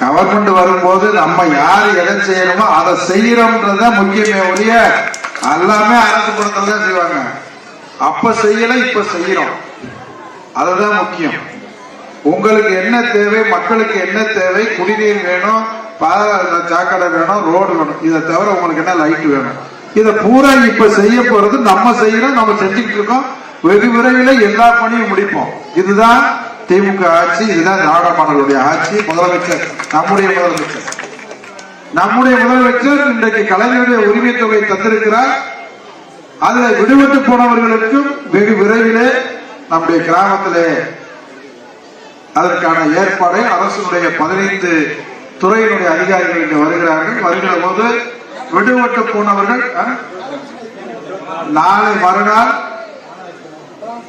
Government வரும்போது நம்ம யாரு எதை செய்யணுமோ அதை செய்யறோம்ன்றத முக்கியமே ஒழிய எல்லாமே அரசு படத்தான் செய்வாங்க. அப்ப செய்யல, இப்ப செய்யறோம், அதுதான் முக்கியம். உங்களுக்கு என்ன தேவை, மக்களுக்கு என்ன தேவை, குடிநீர் வேணும், சாக்கடை வேணும், ரோடு வேணும், இதை தவிர உங்களுக்கு என்ன லைட் வேணும், இதை பூரா இப்ப செய்ய போறது நம்ம செய்யறோம், நம்ம செஞ்சுக்கிட்டு இருக்கோம். வெகு விரைவில் எல்லா பணியும் முடிப்போம். இதுதான் திமுக ஆட்சி, இதுதான் திராவிட மாடலுடைய ஆட்சி. முதலமைச்சர் நம்முடைய முதலமைச்சர் இன்றைக்கு கலைஞருடைய உரிமை தொகை தந்திருக்கிறார். அதுல விடுபட்டு போனவர்களுக்கும் வெகு விரைவிலே நம்முடைய கிராமத்திலே அதற்கான ஏற்பாடை அரசுடைய 15 துறையினுடைய அதிகாரிகள் இங்கு வருகிறார்கள். வருகிற போது விடுபட்டு போனவர்கள் நாளை மறுநாள்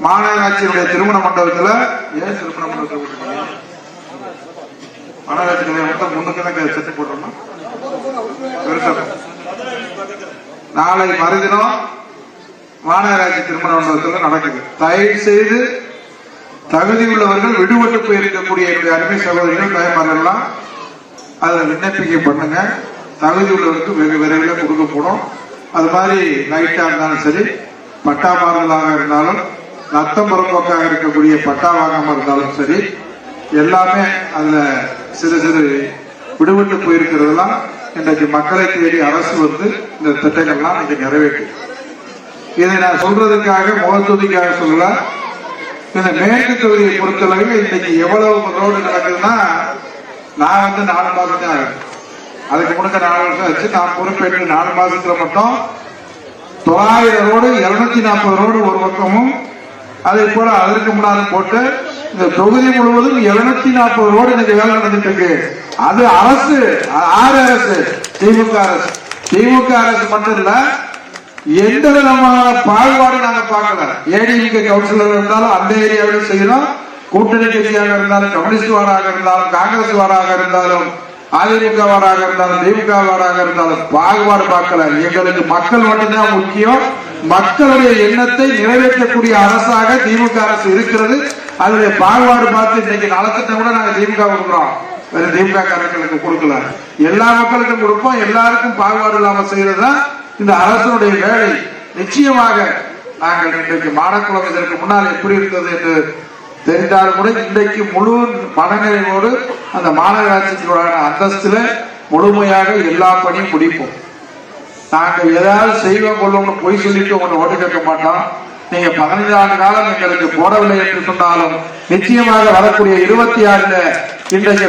மாநகராட்சியினுடைய திருமண மண்டபத்தில், ஏன் திருமண மண்டபத்தில் மாநகராட்சி முன்னுக்கு செட்டு போட்டோம்னா நாளை மறுதினம் மாநகராட்சி திருமண மண்டபத்தில் நடக்குது. தயவு செய்து தகுதி உள்ளவர்கள் விடுபட்டு போயிருக்கக்கூடிய அருமை சகோதரிகள் தாய்மாரெல்லாம் அதில் விண்ணப்பிக்க பண்ணுங்க. தகுதி உள்ளவருக்கு வெகு விரைவில் கொடுக்கப்படும். அது மாதிரி லைட்டா இருந்தாலும் சரி, பட்டாமார்களாக இருந்தாலும், நத்தம் புறப்போக்காக இருக்கக்கூடிய பட்டா வாங்காம இருந்தாலும் சரி, எல்லாமே அதுல சிறு சிறு விடுபட்டு போயிருக்கிறதெல்லாம் இன்றைக்கு மக்களை தேடி அரசு வந்து இந்த திட்டங்கள்லாம் இன்னைக்கு நிறைவேற்று. இதை நான் சொல்றதுக்காக முகத்துதிக்காக சொல்லல. இந்த மேற்கு தொகுதியை பொறுத்தளவில் இன்னைக்கு எவ்வளவு ரோடு நடக்குதுன்னா, நான் வந்து 4 மாசம் தான் ஆகுது. அதுக்கு முன்னுக்கு 4 வருஷம் வச்சு நான் பொறுப்பேற்று 4 மாசத்துல மட்டும் 900 ரோடு, 240 ரோடு ஒரு பக்கமும், அதே போல அதற்கு முன்னாலும் போட்டு இந்த தொகுதி முழுவதும் 740 ரோடு இன்னைக்கு வேலை நடந்துட்டு இருக்கு. அது அரசு, ஆறு அரசு, திமுக அரசு. திமுக அரசு மட்டும் இல்ல, எந்த விதமான பாகுபாடு நாங்க பார்க்கல. ஏடிஎம்கே கவுன்சிலர் இருந்தாலும் அந்த ஏரியாவிலும் செய்யணும், கூட்டணி கட்சியாக இருந்தாலும், கம்யூனிஸ்ட் வாராக இருந்தாலும், காங்கிரஸ் வாராக இருந்தாலும், அதிமுக வாராக இருந்தாலும், திமுக வாராக இருந்தாலும் பாகுபாடு பார்க்கல. எங்களுக்கு மக்கள் மட்டும்தான் முக்கியம். மக்களுடைய எண்ணத்தை நிறைவேற்றக்கூடிய அரசாக திமுக அரசு இருக்கிறது. அதுல பாகுபாடு பார்த்து இன்னைக்கு நலத்திட்டம் கூட நாங்க திமுக கொடுக்கிறோம், திமுக காரர்களுக்கு கொடுக்கல. எல்லா மக்களுக்கும் கொடுப்போம். எல்லாருக்கும் பாகுபாடு இல்லாம செய்யறதுதான் இந்த அரசனுடைய வேலை. நிச்சயமாக நாங்கள் இன்றைக்கு மாடக்குளம் இதற்கு முன்னால் எப்படி இருந்தது என்று தெரிந்தாலும் கூட இன்றைக்கு முழு மனநிறைவோடு அந்த மாநகராட்சிக்கான அந்தஸ்துல முழுமையாக எல்லா பணியும் முடிப்போம். நாங்கள் ஏதாவது செய்வோம் கொள்வோம்னு பொய் சொல்லிட்டு உங்களை ஓட்டு கேட்க மாட்டோம். நீங்க 15 ஆண்டு காலம் எங்களுக்கு போடவில்லை என்று சொன்னாலும் நிச்சயமாக வரக்கூடிய 26 இன்றைக்கு